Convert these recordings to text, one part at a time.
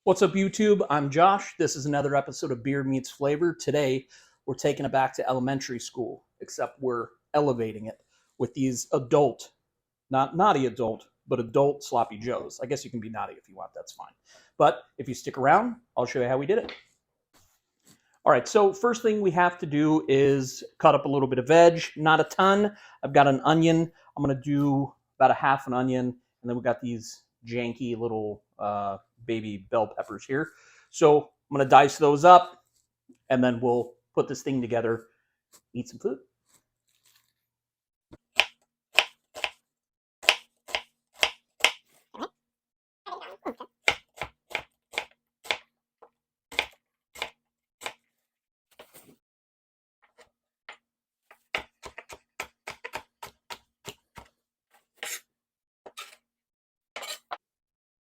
What's up, YouTube? I'm Josh. This is another episode of Beer Meets Flavor. Today, we're taking it back to elementary school, except we're elevating it with these adult, not naughty adult, but adult sloppy joes. I guess you can be naughty if you want, that's fine. But if you stick around, I'll show you how we did it. All right, so first thing we have to do is cut up a little bit of veg, not a ton. I've got an onion. I'm going to do about a half an onion, and then we got these janky little baby bell peppers here. So I'm going to dice those up, and then we'll put this thing together, eat some food.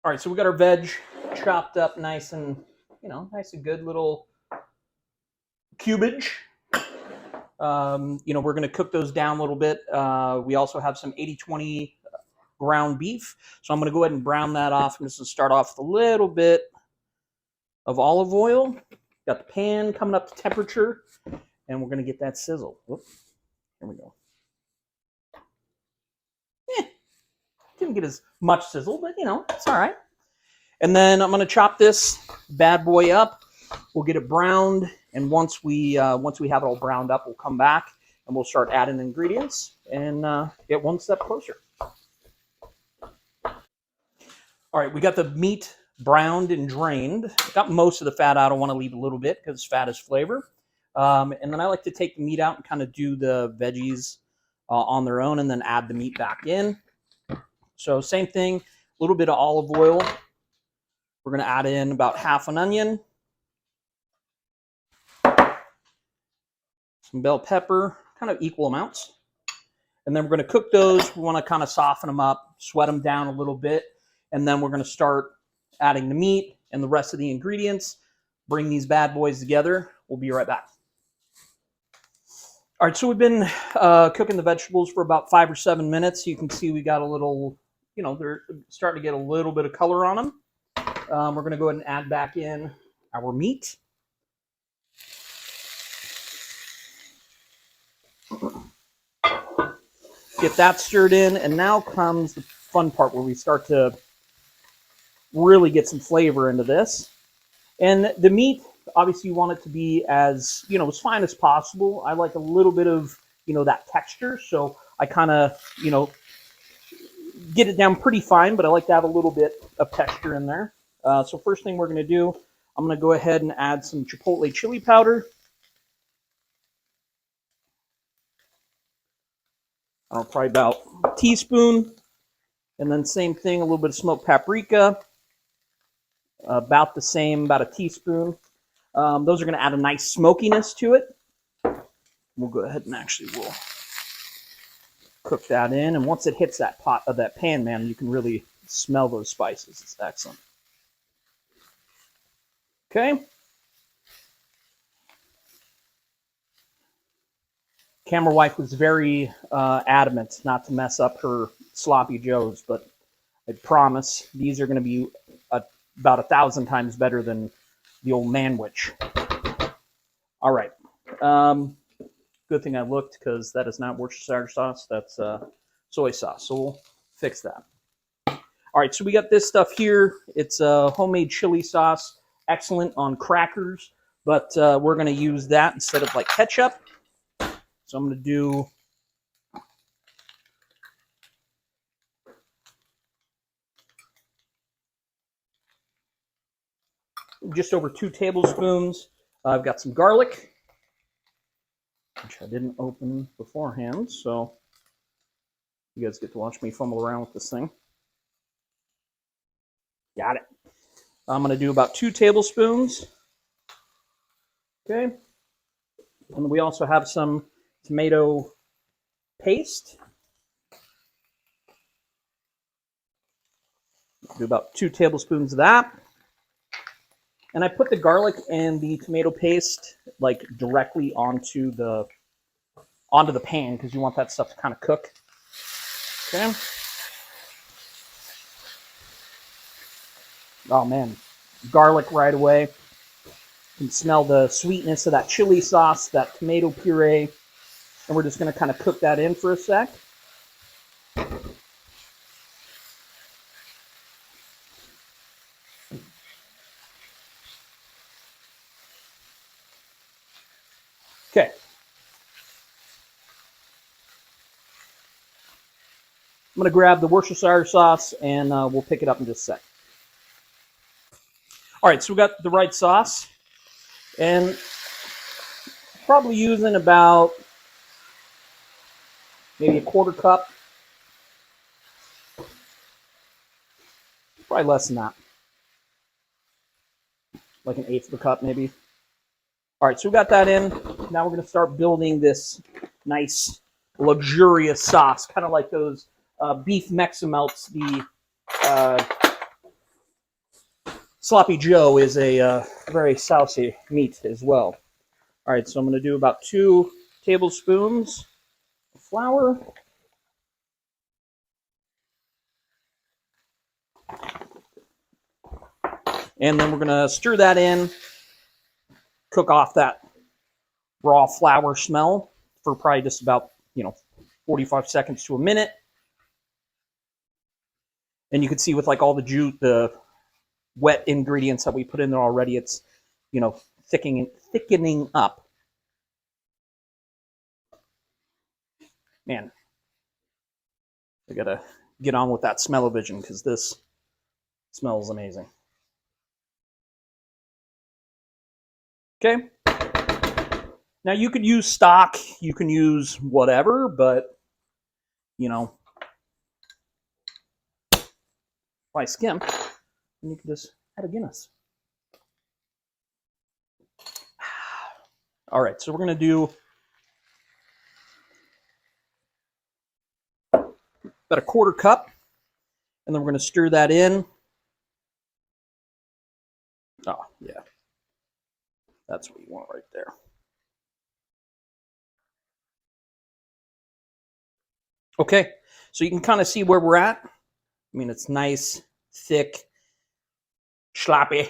All right, so we got our veg chopped up nice and, nice and good little cubage. We're going to cook those down a little bit. We also have some 80-20 ground beef. So I'm going to go ahead and brown that off. I'm just going to start off with a little bit of olive oil. Got the pan coming up to temperature, and we're going to get that sizzle. Whoop. Here we go. Didn't get as much sizzle, but, it's all right. And then I'm going to chop this bad boy up. We'll get it browned, and once we have it all browned up, we'll come back and we'll start adding ingredients and get one step closer. All right, we got the meat browned and drained. Got most of the fat out. I want to leave a little bit because fat is flavor. And then I like to take the meat out and kind of do the veggies on their own and then add the meat back in. So same thing, a little bit of olive oil. We're going to add in about half an onion. Some bell pepper, kind of equal amounts. And then we're going to cook those. We want to kind of soften them up, sweat them down a little bit. And then we're going to start adding the meat and the rest of the ingredients. Bring these bad boys together. We'll be right back. All right, so we've been cooking the vegetables for about 5 or 7 minutes. You can see we got a little, they're starting to get a little bit of color on them. We're going to go ahead and add back in our meat. Get that stirred in, and now comes the fun part where we start to really get some flavor into this. And the meat, obviously you want it to be as, as fine as possible. I like a little bit of, that texture, so I kind of, get it down pretty fine, but I like to have a little bit of texture in there. So first thing we're going to do, I'm going to go ahead and add some chipotle chili powder. Probably about a teaspoon. And then same thing, a little bit of smoked paprika. About the same, about a teaspoon. Those are going to add a nice smokiness to it. We'll go ahead and we'll cook that in. And once it hits that pot of that pan, man, you can really smell those spices. It's excellent. Okay. Camera wife was very adamant not to mess up her sloppy joes, but I promise these are going to be about 1,000 times better than the old manwich. All right. Good thing I looked, because that is not Worcestershire sauce. That's soy sauce. So we'll fix that. All right. So we got this stuff here. It's a homemade chili sauce. Excellent on crackers, but we're going to use that instead of like ketchup. So I'm going to do just over 2 tablespoons. I've got some garlic, which I didn't open beforehand, so you guys get to watch me fumble around with this thing. Got it. I'm going to do about 2 tablespoons. Okay. And we also have some tomato paste. Do about 2 tablespoons of that. And I put the garlic and the tomato paste like directly onto the pan, because you want that stuff to kind of cook. Okay. Oh man, garlic right away. You can smell the sweetness of that chili sauce, that tomato puree, and we're just going to kind of cook that in for a sec. Okay. I'm going to grab the Worcestershire sauce, and we'll pick it up in just a sec. All right, so we got the right sauce, and probably using about maybe a quarter cup, probably less than that, like an eighth of a cup maybe. All right, so we got that in. Now we're going to start building this nice, luxurious sauce, kind of like those beef Meximelts. The Sloppy Joe is a very saucy meat as well. All right, so I'm going to do about 2 tablespoons of flour. And then we're going to stir that in, cook off that raw flour smell for probably just about, 45 seconds to a minute. And you can see with like all the juice, the wet ingredients that we put in there already, it's, thickening up. Man, I gotta get on with that smell-o-vision because this smells amazing. Okay. Now you could use stock, you can use whatever, but if I skim, then you can just add a Guinness. All right, so we're going to do about a quarter cup, and then we're going to stir that in. Oh, yeah. That's what you want right there. Okay, so you can kind of see where we're at. I mean, it's nice, thick, sloppy.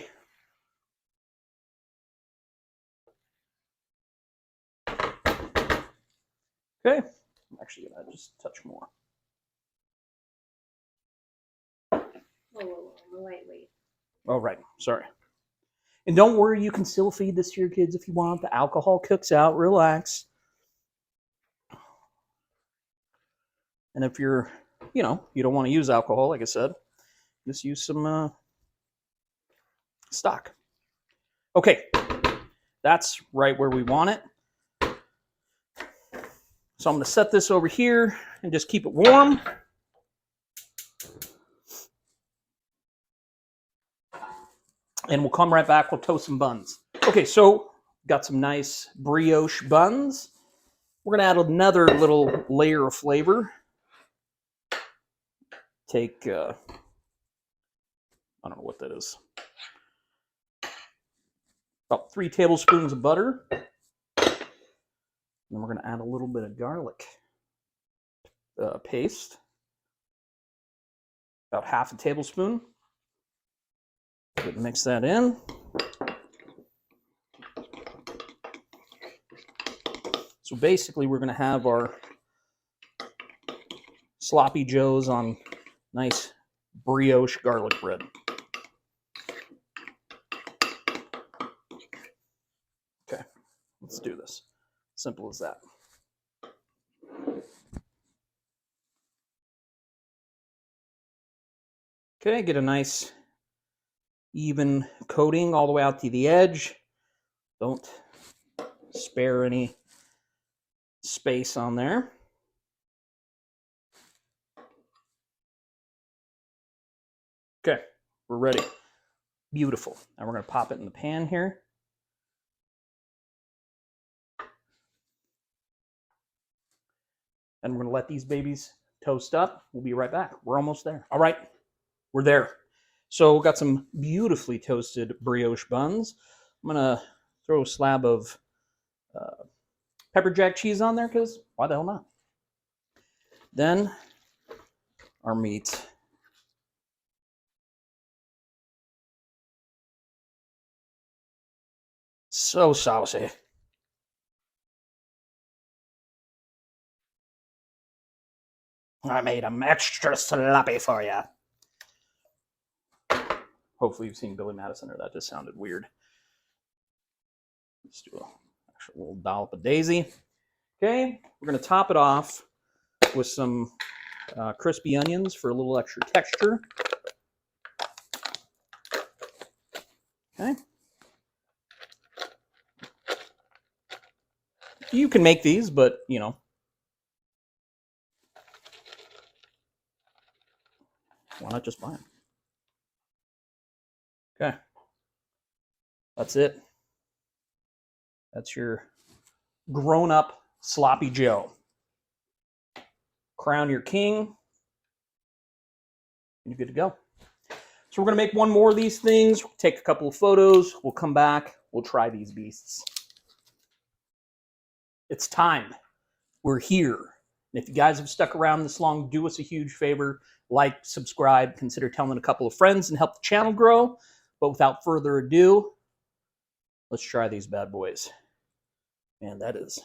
Okay, I'm actually going to just touch more. Oh, lightweight. Oh, right, sorry. And don't worry, you can still feed this to your kids if you want. The alcohol cooks out, relax. And if you're, you don't want to use alcohol, like I said, just use some stock. Okay, that's right where we want it. So I'm going to set this over here and just keep it warm. And we'll come right back. We'll toast some buns. Okay, so got some nice brioche buns. We're going to add another little layer of flavor. Take, I don't know what that is. About 3 tablespoons of butter. And we're going to add a little bit of garlic paste. About half a tablespoon. Mix that in. So basically we're going to have our sloppy joes on nice brioche garlic bread. Okay, let's do this. Simple as that. Okay, get a nice even coating all the way out to the edge. Don't spare any space on there. Okay, we're ready. Beautiful. Now we're going to pop it in the pan here. And we're going to let these babies toast up. We'll be right back. We're almost there. All right, we're there. So we've got some beautifully toasted brioche buns. I'm going to throw a slab of pepper jack cheese on there because why the hell not? Then our meat. So saucy. I made them extra sloppy for you. Hopefully you've seen Billy Madison, or that just sounded weird. Let's do a actual little dollop of daisy. Okay, we're going to top it off with some crispy onions for a little extra texture. Okay. You can make these, but, you know, why not just buy them? Okay. That's it. That's your grown-up sloppy Joe. Crown your king, and you're good to go. So we're going to make one more of these things, take a couple of photos, we'll come back, we'll try these beasts. It's time. We're here. And if you guys have stuck around this long, do us a huge favor. Like, subscribe, consider telling a couple of friends and help the channel grow. But without further ado, let's try these bad boys. Man, that's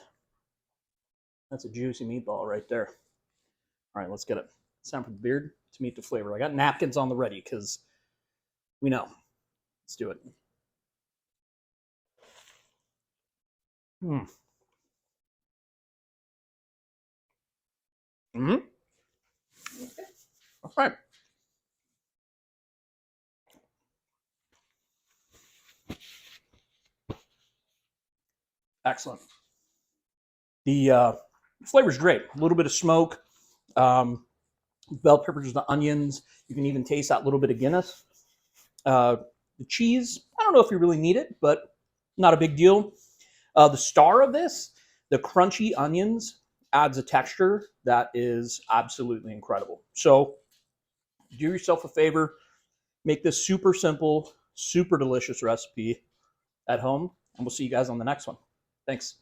a juicy meatball right there. All right, let's get it. It's time for the beard to meet the flavor. I got napkins on the ready because we know. Let's do it. Mm-hmm. All right. Excellent. The flavor's great. A little bit of smoke, bell peppers, the onions. You can even taste that little bit of Guinness. The cheese, I don't know if you really need it, but not a big deal. The star of this, the crunchy onions, adds a texture that is absolutely incredible. So do yourself a favor, make this super simple, super delicious recipe at home, and we'll see you guys on the next one. Thanks.